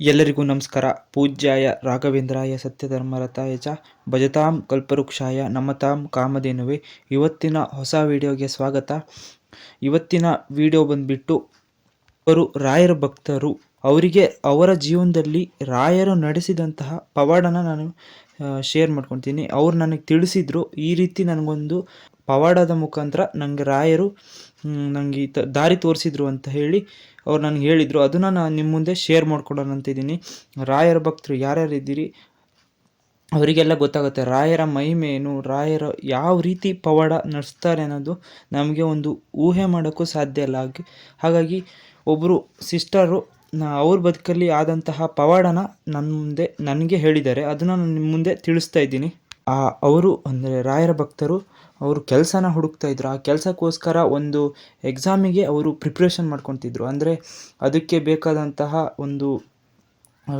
ಎಲ್ಲರಿಗೂ ನಮಸ್ಕಾರ. ಪೂಜ್ಯಾಯ ರಾಘವೇಂದ್ರಾಯ ಸತ್ಯಧರ್ಮರತಾಯ ಚ ಭಜತಾಂ ಕಲ್ಪವೃಕ್ಷಾಯ ನಮತಾಂ ಕಾಮಧೇನುವೆ. ಇವತ್ತಿನ ಹೊಸ ವಿಡಿಯೋಗೆ ಸ್ವಾಗತ. ಇವತ್ತಿನ ವಿಡಿಯೋ ಬಂದ್ಬಿಟ್ಟು ಅವರು ರಾಯರ ಭಕ್ತರು, ಅವರಿಗೆ ಅವರ ಜೀವನದಲ್ಲಿ ರಾಯರು ನಡೆಸಿದಂತಹ ಪವಾಡನ ನಾನು ಶೇರ್ ಮಾಡ್ಕೊತೀನಿ. ಅವ್ರು ನನಗೆ ತಿಳಿಸಿದ್ರು, ಈ ರೀತಿ ನನಗೊಂದು ಪವಾಡದ ಮುಖಾಂತರ ನನಗೆ ರಾಯರು ನನಗೆ ದಾರಿ ತೋರಿಸಿದ್ರು ಅಂತ ಹೇಳಿ ಅವ್ರು ನನಗೆ ಹೇಳಿದರು. ಅದನ್ನು ನಾನು ನಿಮ್ಮ ಮುಂದೆ ಶೇರ್ ಮಾಡ್ಕೊಡೋಣ ಅಂತಿದ್ದೀನಿ. ರಾಯರ ಭಕ್ತರು ಯಾರ್ಯಾರು ಇದ್ದೀರಿ ಅವರಿಗೆಲ್ಲ ಗೊತ್ತಾಗುತ್ತೆ ರಾಯರ ಮಹಿಮೆ ಏನು, ರಾಯರ ಯಾವ ರೀತಿ ಪವಾಡ ನಡೆಸ್ತಾರೆ ಅನ್ನೋದು ನಮಗೆ ಒಂದು ಊಹೆ ಮಾಡೋಕ್ಕೂ ಸಾಧ್ಯ ಇಲ್ಲ. ಹಾಗಾಗಿ ಒಬ್ಬರು ಸಿಸ್ಟರು ಅವ್ರ ಬದುಕಲ್ಲಿ ಆದಂತಹ ಪವಾಡನ ನನಗೆ ಹೇಳಿದ್ದಾರೆ. ಅದನ್ನು ನಾನು ನಿಮ್ಮ ಮುಂದೆ ತಿಳಿಸ್ತಾ ಇದ್ದೀನಿ. ಅವರು ಅಂದರೆ ರಾಯರ ಭಕ್ತರು, ಅವರು ಕೆಲಸನ ಹುಡುಕ್ತಾ ಇದ್ರು. ಆ ಕೆಲಸಕ್ಕೋಸ್ಕರ ಒಂದು ಎಕ್ಸಾಮಿಗೆ ಅವರು ಪ್ರಿಪ್ರೇಷನ್ ಮಾಡ್ಕೊತಿದ್ರು. ಅಂದರೆ ಅದಕ್ಕೆ ಬೇಕಾದಂತಹ ಒಂದು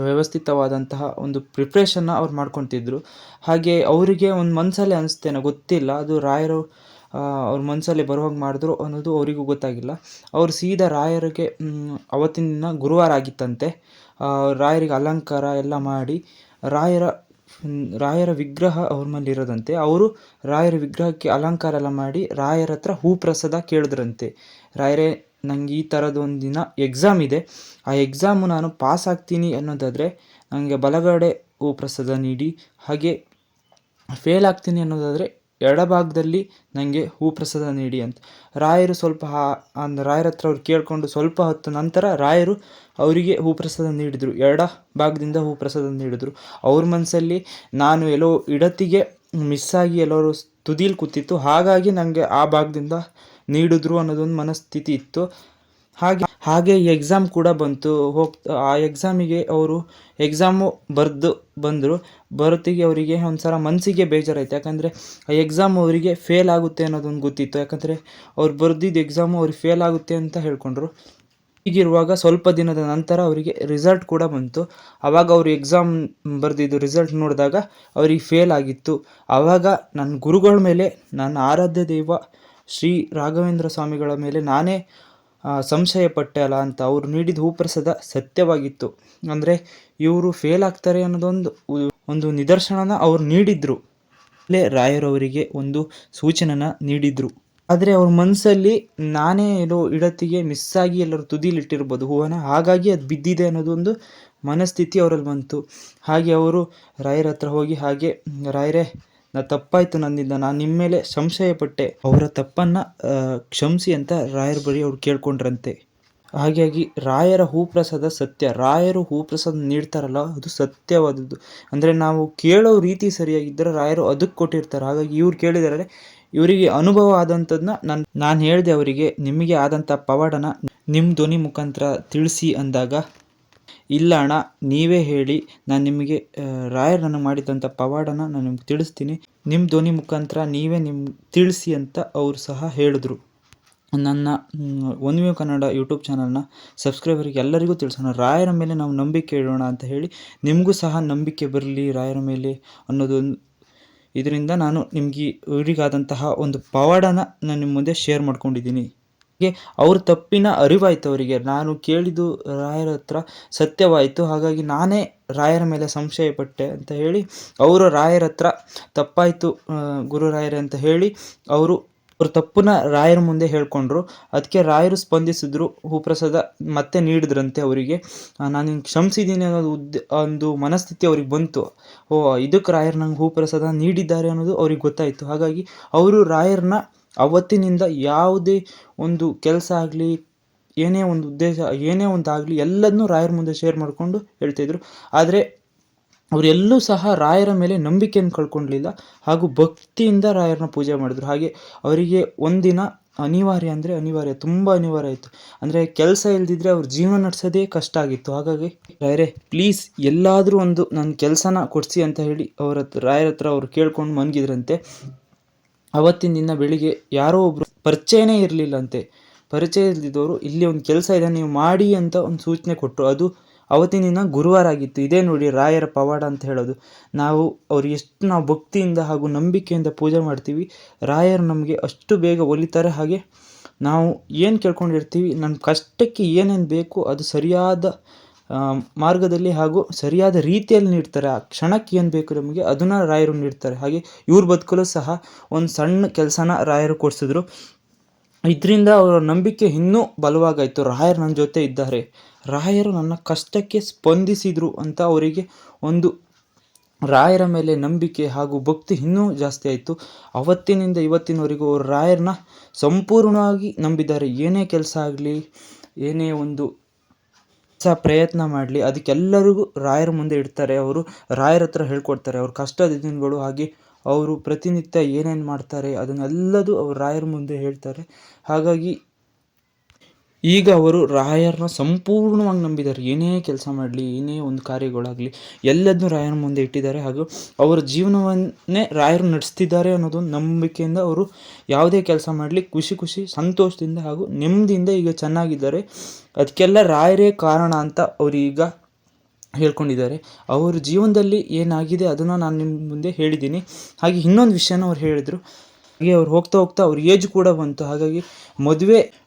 ವ್ಯವಸ್ಥಿತವಾದಂತಹ ಒಂದು ಪ್ರಿಪ್ರೇಷನ್ನ ಅವ್ರು ಮಾಡ್ಕೊತಿದ್ರು. ಹಾಗೆ ಅವರಿಗೆ ಒಂದು ಮನಸ್ಸಲ್ಲಿ ಅನಿಸ್ತೇನೋ ಗೊತ್ತಿಲ್ಲ, ಅದು ರಾಯರು ಅವ್ರ ಮನಸ್ಸಲ್ಲಿ ಬರುವಾಗ ಮಾಡಿದ್ರು ಅನ್ನೋದು ಅವರಿಗೂ ಗೊತ್ತಾಗಿಲ್ಲ. ಅವರು ಸೀದಾ ರಾಯರಿಗೆ ಅವತ್ತಿನ ದಿನ ಗುರುವಾರ ಆಗಿತ್ತಂತೆ. ರಾಯರಿಗೆ ಅಲಂಕಾರ ಎಲ್ಲ ಮಾಡಿ ರಾಯರ ವಿಗ್ರಹ ಅವ್ರ ಮೇಲೆ ಇರೋದಂತೆ. ಅವರು ರಾಯರ ವಿಗ್ರಹಕ್ಕೆ ಅಲಂಕಾರ ಎಲ್ಲ ಮಾಡಿ ರಾಯರ ಹತ್ರ ಹೂ ಪ್ರಸಾದ ಕೇಳಿದ್ರಂತೆ. ರಾಯರೇ, ನನಗೆ ಈ ಥರದ್ದು ಒಂದು ದಿನ ಎಕ್ಸಾಮ್ ಇದೆ, ಆ ಎಕ್ಸಾಮು ನಾನು ಪಾಸ್ ಆಗ್ತೀನಿ ಅನ್ನೋದಾದರೆ ನನಗೆ ಬಲಗಡೆ ಹೂ ಪ್ರಸಾದ ನೀಡಿ, ಹಾಗೆ ಫೇಲ್ ಆಗ್ತೀನಿ ಅನ್ನೋದಾದರೆ ಎಡಭಾಗದಲ್ಲಿ ನನಗೆ ಹೂ ಪ್ರಸಾದ ನೀಡಿ ಅಂತ ರಾಯರು ರಾಯರ ಹತ್ರ ಅವ್ರು ಕೇಳಿಕೊಂಡು ಸ್ವಲ್ಪ ಹೊತ್ತು ನಂತರ ರಾಯರು ಅವರಿಗೆ ಹೂ ಪ್ರಸಾದ ನೀಡಿದರು. ಎಡ ಭಾಗದಿಂದ ಹೂ ಪ್ರಸಾದ ನೀಡಿದರು. ಅವ್ರ ಮನಸ್ಸಲ್ಲಿ ನಾನು ಎಲ್ಲೋ ಇಡತಿಗೆ ಮಿಸ್ಸಾಗಿ ಎಲ್ಲರೂ ತುದೀಲಿ ಕೂತಿತ್ತು, ಹಾಗಾಗಿ ನನಗೆ ಆ ಭಾಗದಿಂದ ನೀಡಿದ್ರು ಅನ್ನೋದೊಂದು ಮನಸ್ಥಿತಿ ಇತ್ತು. ಹಾಗೆ ಎಕ್ಸಾಮ್ ಕೂಡ ಬಂತು. ಆ ಎಕ್ಸಾಮಿಗೆ ಅವರು ಎಕ್ಸಾಮು ಬಂದರು. ಬರೋತ್ತಿಗೆ ಅವರಿಗೆ ಒಂಥರ ಮನಸ್ಸಿಗೆ ಬೇಜಾರಾಯಿತು. ಯಾಕಂದರೆ ಆ ಎಕ್ಸಾಮ್ ಅವರಿಗೆ ಫೇಲ್ ಆಗುತ್ತೆ ಅನ್ನೋದೊಂದು ಗೊತ್ತಿತ್ತು. ಯಾಕಂದರೆ ಅವ್ರು ಬರೆದಿದ್ದು ಎಕ್ಸಾಮು ಅವ್ರಿಗೆ ಫೇಲ್ ಆಗುತ್ತೆ ಅಂತ ಹೇಳ್ಕೊಂಡ್ರು. ಹೀಗಿರುವಾಗ ಸ್ವಲ್ಪ ದಿನದ ನಂತರ ಅವರಿಗೆ ರಿಸಲ್ಟ್ ಕೂಡ ಬಂತು. ಆವಾಗ ಅವರು ಎಕ್ಸಾಮ್ ಬರೆದಿದ್ದು ರಿಸಲ್ಟ್ ನೋಡಿದಾಗ ಅವರಿಗೆ ಫೇಲ್ ಆಗಿತ್ತು. ಆವಾಗ ನನ್ನ ಗುರುಗಳ ಮೇಲೆ, ನನ್ನ ಆರಾಧ್ಯ ದೈವ ಶ್ರೀ ರಾಘವೇಂದ್ರ ಸ್ವಾಮಿಗಳ ಮೇಲೆ ನಾನೇ ಸಂಶಯ ಪಟ್ಟೆ ಅಲ್ಲ ಅಂತ. ಅವರು ನೀಡಿದ ಹೂಪ್ರಸಾದ ಸತ್ಯವಾಗಿತ್ತು. ಅಂದರೆ ಇವರು ಫೇಲ್ ಆಗ್ತಾರೆ ಅನ್ನೋದೊಂದು ನಿದರ್ಶನನ ಅವ್ರು ನೀಡಿದ್ರು. ಅಲ್ಲೇ ರಾಯರವರಿಗೆ ಒಂದು ಸೂಚನೆನ ನೀಡಿದ್ರು. ಆದರೆ ಅವ್ರ ಮನಸ್ಸಲ್ಲಿ ನಾನೇ ಎಲ್ಲೋ ಇಡತಿಗೆ ಮಿಸ್ಸಾಗಿ ಎಲ್ಲರೂ ತುದಿಲಿಟ್ಟಿರ್ಬೋದು ಹೂವನ, ಹಾಗಾಗಿ ಅದು ಬಿದ್ದಿದೆ ಅನ್ನೋದೊಂದು ಮನಸ್ಥಿತಿ ಅವರಲ್ಲಿ ಬಂತು. ಹಾಗೆ ಅವರು ರಾಯರ ಹತ್ರ ಹೋಗಿ, ಹಾಗೆ ರಾಯರೇ, ತಪ್ಪಾಯಿತು ನನ್ನಿಂದ, ನಾನು ನಿಮ್ಮ ಮೇಲೆ ಸಂಶಯ ಪಟ್ಟೆ, ಅವರ ತಪ್ಪನ್ನು ಕ್ಷಮಿಸಿ ಅಂತ ರಾಯರ ಬಳಿ ಅವ್ರು ಕೇಳ್ಕೊಂಡ್ರಂತೆ. ಹಾಗಾಗಿ ರಾಯರ ಹೂಪ್ರಸಾದ ಸತ್ಯ. ರಾಯರು ಹೂಪ್ರಸಾದ ನೀಡ್ತಾರಲ್ಲ, ಅದು ಸತ್ಯವಾದದ್ದು. ಅಂದರೆ ನಾವು ಕೇಳೋ ರೀತಿ ಸರಿಯಾಗಿದ್ದರೆ ರಾಯರು ಅದಕ್ಕೆ ಕೊಟ್ಟಿರ್ತಾರೆ. ಹಾಗಾಗಿ ಇವ್ರು ಕೇಳಿದರೆ ಇವರಿಗೆ ಅನುಭವ ಆದಂಥದ್ದನ್ನ ನಾನು ಹೇಳಿದೆ ಅವರಿಗೆ, ನಿಮಗೆ ಆದಂಥ ಪವಾಡನ ನಿಮ್ಮ ಧ್ವನಿ ಮುಖಾಂತರ ತಿಳಿಸಿ ಅಂದಾಗ, ಇಲ್ಲ ಅಣ್ಣ, ನೀವೇ ಹೇಳಿ, ನಾನು ನಿಮಗೆ ರಾಯರು ನನಗೆ ಮಾಡಿದಂಥ ಪವಾಡನ ನಾನು ನಿಮ್ಗೆ ತಿಳಿಸ್ತೀನಿ, ನಿಮ್ಮ ಧ್ವನಿ ಮುಖಾಂತರ ನೀವೇ ತಿಳಿಸಿ ಅಂತ ಅವರು ಸಹ ಹೇಳಿದ್ರು. ನನ್ನ ಒನ್ ವ್ಯೂ ಕನ್ನಡ ಯೂಟ್ಯೂಬ್ ಚಾನಲ್ನ ಸಬ್ಸ್ಕ್ರೈಬರಿಗೆ ಎಲ್ಲರಿಗೂ ತಿಳಿಸೋಣ, ರಾಯರ ಮೇಲೆ ನಾವು ನಂಬಿಕೆ ಇಡೋಣ ಅಂತ ಹೇಳಿ, ನಿಮಗೂ ಸಹ ನಂಬಿಕೆ ಬರಲಿ ರಾಯರ ಮೇಲೆ ಅನ್ನೋದೊಂದು ಇದರಿಂದ ನಾನು ನಿಮಗೆ ಇವರಿಗಾದಂತಹ ಒಂದು ಪವಾಡನ ನಾನು ನಿಮ್ಮ ಮುಂದೆ ಶೇರ್ ಮಾಡ್ಕೊಂಡಿದ್ದೀನಿ. ಹಾಗೆ ಅವ್ರ ತಪ್ಪಿನ ಅರಿವಾಯಿತು ಅವರಿಗೆ. ನಾನು ಕೇಳಿದ್ದು ರಾಯರ ಹತ್ರ ಸತ್ಯವಾಯಿತು, ಹಾಗಾಗಿ ನಾನೇ ರಾಯರ ಮೇಲೆ ಸಂಶಯ ಪಟ್ಟೆ ಅಂತ ಹೇಳಿ ಅವರು ರಾಯರ ಹತ್ರ ತಪ್ಪಾಯಿತು ಗುರು ರಾಯರೇ ಅಂತ ಹೇಳಿ ಅವ್ರ ತಪ್ಪನ್ನ ರಾಯರ ಮುಂದೆ ಹೇಳ್ಕೊಂಡ್ರು. ಅದಕ್ಕೆ ರಾಯರು ಸ್ಪಂದಿಸಿದ್ರು, ಹೂಪ್ರಸಾದ ಮತ್ತೆ ನೀಡಿದ್ರಂತೆ ಅವರಿಗೆ. ನಾನು ಹಿಂಗೆ ಕ್ಷಮಿಸಿದ್ದೀನಿ ಅನ್ನೋದು ಒಂದು ಮನಸ್ಥಿತಿ ಅವ್ರಿಗೆ ಬಂತು. ಇದಕ್ಕೆ ರಾಯರು ನಂಗೆ ಹೂಪ್ರಸಾದ ನೀಡಿದ್ದಾರೆ ಅನ್ನೋದು ಅವ್ರಿಗೆ ಗೊತ್ತಾಯಿತು. ಹಾಗಾಗಿ ಅವರು ರಾಯರನ್ನ ಅವತ್ತಿನಿಂದ ಯಾವುದೇ ಒಂದು ಕೆಲಸ ಆಗಲಿ, ಏನೇ ಒಂದು ಉದ್ದೇಶ, ಏನೇ ಒಂದು ಆಗಲಿ, ಎಲ್ಲದನ್ನೂ ರಾಯರ ಮುಂದೆ ಶೇರ್ ಮಾಡಿಕೊಂಡು ಹೇಳ್ತಾಯಿದ್ರು. ಆದರೆ ಅವರೆಲ್ಲೂ ಸಹ ರಾಯರ ಮೇಲೆ ನಂಬಿಕೆಯನ್ನು ಕಳ್ಕೊಳ್ಳಲಿಲ್ಲ, ಹಾಗೂ ಭಕ್ತಿಯಿಂದ ರಾಯರನ್ನ ಪೂಜೆ ಮಾಡಿದ್ರು. ಹಾಗೆ ಅವರಿಗೆ ಒಂದಿನ ಅನಿವಾರ್ಯ, ತುಂಬ ಅನಿವಾರ್ಯ ಆಯಿತು. ಅಂದರೆ ಕೆಲಸ ಇಲ್ದಿದ್ರೆ ಅವ್ರ ಜೀವನ ನಡೆಸೋದೇ ಕಷ್ಟ ಆಗಿತ್ತು. ಹಾಗಾಗಿ ರಾಯರೇ, ಪ್ಲೀಸ್ ಎಲ್ಲಾದರೂ ಒಂದು ನನ್ನ ಕೆಲಸನ ಕೊಡಿಸಿ ಅಂತ ಹೇಳಿ ರಾಯರ ಹತ್ರ ಅವ್ರು ಕೇಳ್ಕೊಂಡು ಮನ್ಗಿದ್ರಂತೆ. ಅವತ್ತಿನ ದಿನ ಬೆಳಿಗ್ಗೆ ಯಾರೋ ಒಬ್ಬರು ಪರಿಚಯನೇ ಇರಲಿಲ್ಲಂತೆ. ಪರಿಚಯ ಇಲ್ದಿದ್ದವರು, ಇಲ್ಲಿ ಒಂದು ಕೆಲಸ ಇದೆ ನೀವು ಮಾಡಿ ಅಂತ ಒಂದು ಸೂಚನೆ ಕೊಟ್ಟರು. ಅದು ಅವತ್ತಿನ ದಿನ ಗುರುವಾರ ಆಗಿತ್ತು. ಇದೇ ನೋಡಿ ರಾಯರ ಪವಾಡ ಅಂತ ಹೇಳೋದು. ಎಷ್ಟು ನಾವು ಭಕ್ತಿಯಿಂದ ಹಾಗೂ ನಂಬಿಕೆಯಿಂದ ಪೂಜೆ ಮಾಡ್ತೀವಿ, ರಾಯರು ನಮಗೆ ಅಷ್ಟು ಬೇಗ ಒಲಿತಾರೆ. ಹಾಗೆ ನಾವು ಏನು ಕೇಳ್ಕೊಂಡಿರ್ತೀವಿ, ನಮ್ಮ ಕಷ್ಟಕ್ಕೆ ಏನೇನು ಬೇಕು ಅದು ಸರಿಯಾದ ಮಾರ್ಗದಲ್ಲಿ ಹಾಗೂ ಸರಿಯಾದ ರೀತಿಯಲ್ಲಿ ನೀಡ್ತಾರೆ. ಆ ಕ್ಷಣಕ್ಕೆ ಏನು ಬೇಕು ನಮಗೆ ಅದನ್ನು ರಾಯರು ನೀಡ್ತಾರೆ. ಹಾಗೆ ಇವ್ರ ಬದುಕಲು ಸಹ ಒಂದು ಸಣ್ಣ ಕೆಲಸನ ರಾಯರು ಕೊಡಿಸಿದ್ರು. ಇದರಿಂದ ಅವರ ನಂಬಿಕೆ ಇನ್ನೂ ಬಲವಾಗಾಯಿತು. ರಾಯರು ನನ್ನ ಜೊತೆ ಇದ್ದಾರೆ, ರಾಯರು ನನ್ನ ಕಷ್ಟಕ್ಕೆ ಸ್ಪಂದಿಸಿದರು ಅಂತ ಅವರಿಗೆ ಒಂದು ರಾಯರ ಮೇಲೆ ನಂಬಿಕೆ ಹಾಗೂ ಭಕ್ತಿ ಇನ್ನೂ ಜಾಸ್ತಿ ಆಯಿತು. ಅವತ್ತಿನಿಂದ ಇವತ್ತಿನವರೆಗೂ ಅವರು ರಾಯರನ್ನ ಸಂಪೂರ್ಣವಾಗಿ ನಂಬಿದ್ದಾರೆ. ಏನೇ ಕೆಲಸ ಆಗಲಿ, ಏನೇ ಒಂದು ಪ್ರಯತ್ನ ಮಾಡಲಿ, ಅದಕ್ಕೆಲ್ಲರಿಗೂ ರಾಯರ ಮುಂದೆ ಇಡ್ತಾರೆ. ಅವರು ರಾಯರ ಹತ್ರ ಹೇಳ್ಕೊಡ್ತಾರೆ ಅವ್ರ ಕಷ್ಟದ ದಿನಗಳು. ಹಾಗೆ ಅವರು ಪ್ರತಿನಿತ್ಯ ಏನೇನು ಮಾಡ್ತಾರೆ ಅದನ್ನೆಲ್ಲದೂ ಅವರು ರಾಯರ ಮುಂದೆ ಹೇಳ್ತಾರೆ. ಹಾಗಾಗಿ ಈಗ ಅವರು ರಾಯರನ್ನ ಸಂಪೂರ್ಣವಾಗಿ ನಂಬಿದ್ದಾರೆ. ಏನೇ ಕೆಲಸ ಮಾಡಲಿ, ಏನೇ ಒಂದು ಕಾರ್ಯಗಳಾಗಲಿ, ಎಲ್ಲದನ್ನೂ ರಾಯರ ಮುಂದೆ ಇಟ್ಟಿದ್ದಾರೆ. ಹಾಗೂ ಅವರ ಜೀವನವನ್ನೇ ರಾಯರು ನಡೆಸ್ತಿದ್ದಾರೆ ಅನ್ನೋದೊಂದು ನಂಬಿಕೆಯಿಂದ ಅವರು ಯಾವುದೇ ಕೆಲಸ ಮಾಡಲಿ ಖುಷಿ ಸಂತೋಷದಿಂದ ಹಾಗೂ ನೆಮ್ಮದಿಯಿಂದ ಈಗ ಚೆನ್ನಾಗಿದ್ದಾರೆ. ಅದಕ್ಕೆಲ್ಲ ರಾಯರೇ ಕಾರಣ ಅಂತ ಅವರು ಈಗ ಹೇಳ್ಕೊಂಡಿದ್ದಾರೆ. ಅವ್ರ ಜೀವನದಲ್ಲಿ ಏನಾಗಿದೆ ಅದನ್ನು ನಾನು ನಿಮ್ಮ ಮುಂದೆ ಹೇಳಿದ್ದೀನಿ. ಹಾಗೆ ಇನ್ನೊಂದು ವಿಷಯನ ಅವ್ರು ಹೇಳಿದರು. ಹಾಗೆ ಅವ್ರು ಹೋಗ್ತಾ ಅವ್ರ ಏಜ್ ಕೂಡ ಬಂತು. ಹಾಗಾಗಿ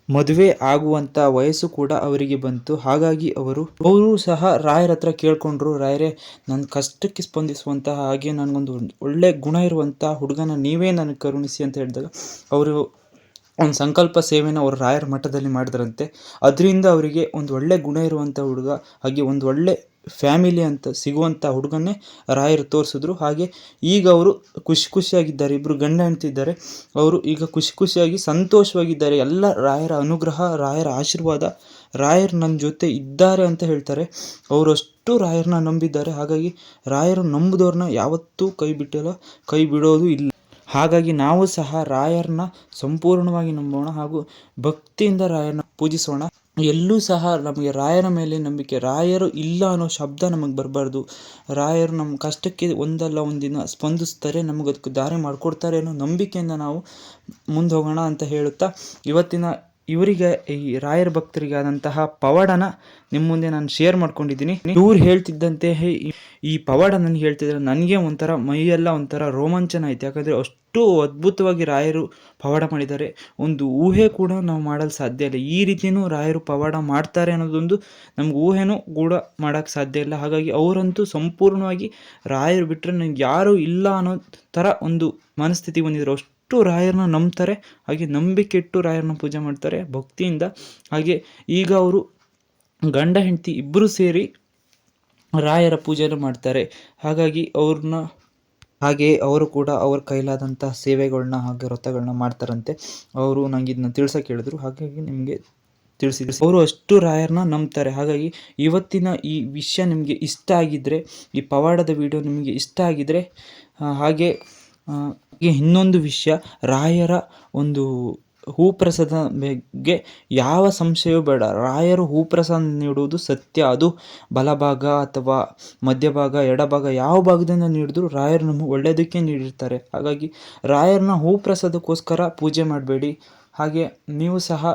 ಮದುವೆ ಆಗುವಂಥ ವಯಸ್ಸು ಕೂಡ ಅವರಿಗೆ ಬಂತು. ಹಾಗಾಗಿ ಅವರು ಸಹ ರಾಯರ ಹತ್ರ ಕೇಳ್ಕೊಂಡ್ರು, ರಾಯರೇ ನನ್ನ ಕಷ್ಟಕ್ಕೆ ಸ್ಪಂದಿಸುವಂತಹ ಹಾಗೆ ನನಗೊಂದು ಒಳ್ಳೆ ಗುಣ ಇರುವಂಥ ಹುಡುಗನ ನೀವೇ ನನಗೆ ಕರುಣಿಸಿ ಅಂತ ಹೇಳಿದಾಗ ಅವರು ಒಂದು ಸಂಕಲ್ಪ ಸೇವೆನ ಅವರು ರಾಯರ ಮಠದಲ್ಲಿ ಮಾಡಿದ್ರಂತೆ. ಅದರಿಂದ ಅವರಿಗೆ ಒಂದು ಒಳ್ಳೆ ಗುಣ ಇರುವಂಥ ಹುಡುಗ, ಹಾಗೆ ಒಂದು ಒಳ್ಳೆ ಫ್ಯಾಮಿಲಿ ಅಂತ ಸಿಗುವಂಥ ಹುಡುಗನ್ನೇ ರಾಯರು ತೋರಿಸಿದ್ರು. ಹಾಗೆ ಈಗ ಅವರು ಖುಷಿಯಾಗಿದ್ದಾರೆ. ಇಬ್ಬರು ಗಂಡ ಹೆಂಡ್ತಿದ್ದಾರೆ. ಅವರು ಈಗ ಖುಷಿಯಾಗಿ ಸಂತೋಷವಾಗಿದ್ದಾರೆ. ಎಲ್ಲ ರಾಯರ ಅನುಗ್ರಹ, ರಾಯರ ಆಶೀರ್ವಾದ, ರಾಯರು ನನ್ನ ಜೊತೆ ಇದ್ದಾರೆ ಅಂತ ಹೇಳ್ತಾರೆ. ಅವರಷ್ಟು ರಾಯರನ್ನ ನಂಬಿದ್ದಾರೆ. ಹಾಗಾಗಿ ರಾಯರು ನಂಬಿದವ್ರನ್ನ ಯಾವತ್ತೂ ಕೈ ಬಿಡೋದು ಇಲ್ಲ. ಹಾಗಾಗಿ ನಾವು ಸಹ ರಾಯರನ್ನ ಸಂಪೂರ್ಣವಾಗಿ ನಂಬೋಣ ಹಾಗೂ ಭಕ್ತಿಯಿಂದ ರಾಯರನ್ನ ಪೂಜಿಸೋಣ. ಎಲ್ಲೂ ಸಹ ನಮಗೆ ರಾಯರ ಮೇಲೆ ನಂಬಿಕೆ, ರಾಯರು ಇಲ್ಲ ಅನ್ನೋ ಶಬ್ದ ನಮಗೆ ಬರಬಾರ್ದು. ರಾಯರು ನಮ್ಮ ಕಷ್ಟಕ್ಕೆ ಒಂದಲ್ಲ ಒಂದಿನ ಸ್ಪಂದಿಸ್ತಾರೆ, ನಮಗದಕ್ಕೆ ದಾರಿ ಮಾಡಿಕೊಡ್ತಾರೆ ಅನ್ನೋ ನಂಬಿಕೆಯಿಂದ ನಾವು ಮುಂದೆ ಹೋಗೋಣ ಅಂತ ಹೇಳುತ್ತಾ ಇವರಿಗೆ ಈ ರಾಯರ ಭಕ್ತರಿಗೆ ಆದಂತಹ ಪವಾಡನ ನಿಮ್ಮ ಮುಂದೆ ನಾನು ಶೇರ್ ಮಾಡ್ಕೊಂಡಿದ್ದೀನಿ. ಇವ್ರು ಹೇಳ್ತಿದ್ದಂತೆ ಈ ಪವಾಡ ನನಗೆ ಹೇಳ್ತಿದ್ರೆ ನನಗೆ ಒಂಥರ ಮೈಯೆಲ್ಲ ಒಂಥರ ರೋಮಾಂಚನ ಆಯ್ತು. ಯಾಕಂದರೆ ಅಷ್ಟು ಅದ್ಭುತವಾಗಿ ರಾಯರು ಪವಾಡ ಮಾಡಿದ್ದಾರೆ. ಒಂದು ಊಹೆ ಕೂಡ ನಾವು ಮಾಡಲು ಸಾಧ್ಯ ಇಲ್ಲ. ಈ ರೀತಿಯೂ ರಾಯರು ಪವಾಡ ಮಾಡ್ತಾರೆ ಅನ್ನೋದೊಂದು ನಮ್ಗೆ ಊಹೆನೂ ಕೂಡ ಮಾಡೋಕ್ಕೆ ಸಾಧ್ಯ ಇಲ್ಲ. ಹಾಗಾಗಿ ಅವರಂತೂ ಸಂಪೂರ್ಣವಾಗಿ ರಾಯರು ಬಿಟ್ಟರೆ ನನಗೆ ಯಾರೂ ಇಲ್ಲ ಅನ್ನೋ ಥರ ಒಂದು ಮನಸ್ಥಿತಿ ಬಂದಿದ್ರು. ಅಷ್ಟು ರಾಯರನ್ನ ನಂಬ್ತಾರೆ. ಹಾಗೆ ನಂಬಿಕೆ ಇಟ್ಟು ರಾಯರನ್ನ ಪೂಜೆ ಮಾಡ್ತಾರೆ ಭಕ್ತಿಯಿಂದ. ಹಾಗೆ ಈಗ ಅವರು ಗಂಡ ಹೆಂಡತಿ ಇಬ್ಬರು ಸೇರಿ ರಾಯರ ಪೂಜೆಯನ್ನು ಮಾಡ್ತಾರೆ. ಹಾಗಾಗಿ ಅವರು ಕೂಡ ಅವ್ರ ಕೈಲಾದಂಥ ಸೇವೆಗಳನ್ನ ಹಾಗೆ ವ್ರತಗಳನ್ನ ಮಾಡ್ತಾರಂತೆ. ಅವರು ನಂಗೆ ಇದನ್ನ ತಿಳ್ಸೋಕೆ ಹೇಳಿದ್ರು. ಹಾಗಾಗಿ ನಿಮಗೆ ತಿಳಿಸಿದ್ರು. ಅವರು ಅಷ್ಟು ರಾಯರನ್ನ ನಂಬ್ತಾರೆ. ಹಾಗಾಗಿ ಇವತ್ತಿನ ಈ ವಿಷಯ ನಿಮಗೆ ಇಷ್ಟ ಆಗಿದ್ದರೆ, ಈ ಪವಾಡದ ವಿಡಿಯೋ ನಿಮಗೆ ಇಷ್ಟ ಆಗಿದ್ದರೆ, ಹಾಗೆ ಇನ್ನೊಂದು ವಿಷಯ, ರಾಯರ ಒಂದು ಹೂಪ್ರಸಾದ ಬಗ್ಗೆ ಯಾವ ಸಂಶಯವೂ ಬೇಡ. ರಾಯರು ಹೂಪ್ರಸಾದ ನೀಡುವುದು ಸತ್ಯ. ಅದು ಬಲಭಾಗ ಅಥವಾ ಮಧ್ಯಭಾಗ, ಎಡಭಾಗ, ಯಾವ ಭಾಗದಿಂದ ನೀಡಿದ್ರು ರಾಯರು ನಮಗೆ ಒಳ್ಳೆಯದಕ್ಕೆ ನೀಡಿರ್ತಾರೆ. ಹಾಗಾಗಿ ರಾಯರನ್ನ ಹೂಪ್ರಸಾದಕ್ಕೋಸ್ಕರ ಪೂಜೆ ಮಾಡಬೇಡಿ. ಹಾಗೆ ನೀವು ಸಹ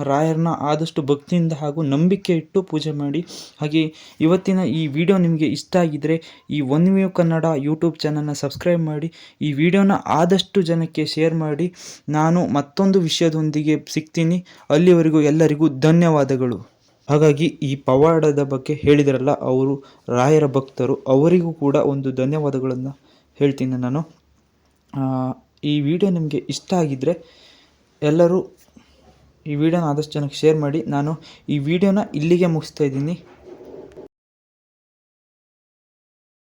ರಾಯರನ್ನ ಆದಷ್ಟು ಭಕ್ತಿಯಿಂದ ಹಾಗೂ ನಂಬಿಕೆ ಇಟ್ಟು ಪೂಜೆ ಮಾಡಿ. ಹಾಗೆ ಇವತ್ತಿನ ಈ ವಿಡಿಯೋ ನಿಮಗೆ ಇಷ್ಟ ಆಗಿದ್ದರೆ ಈ ಒನ್ ವ್ಯೂ ಕನ್ನಡ ಯೂಟ್ಯೂಬ್ ಚಾನಲ್ನ ಸಬ್ಸ್ಕ್ರೈಬ್ ಮಾಡಿ. ಈ ವಿಡಿಯೋನ ಆದಷ್ಟು ಜನಕ್ಕೆ ಶೇರ್ ಮಾಡಿ. ನಾನು ಮತ್ತೊಂದು ವಿಷಯದೊಂದಿಗೆ ಸಿಗ್ತೀನಿ. ಅಲ್ಲಿವರೆಗೂ ಎಲ್ಲರಿಗೂ ಧನ್ಯವಾದಗಳು. ಹಾಗಾಗಿ ಈ ಪವಾಡದ ಬಗ್ಗೆ ಹೇಳಿದ್ರಲ್ಲ, ಅವರು ರಾಯರ ಭಕ್ತರು, ಅವರಿಗೂ ಕೂಡ ಒಂದು ಧನ್ಯವಾದಗಳನ್ನು ಹೇಳ್ತೀನಿ ನಾನು. ಈ ವಿಡಿಯೋ ನಿಮಗೆ ಇಷ್ಟ ಆಗಿದ್ದರೆ ಎಲ್ಲರೂ ಈ ವಿಡಿಯೋನ ಆದಷ್ಟು ಜನಕ್ಕೆ ಶೇರ್ ಮಾಡಿ. ನಾನು ಈ ವಿಡಿಯೋನ ಇಲ್ಲಿಗೆ ಮುಗಿಸ್ತಾ ಇದ್ದೀನಿ.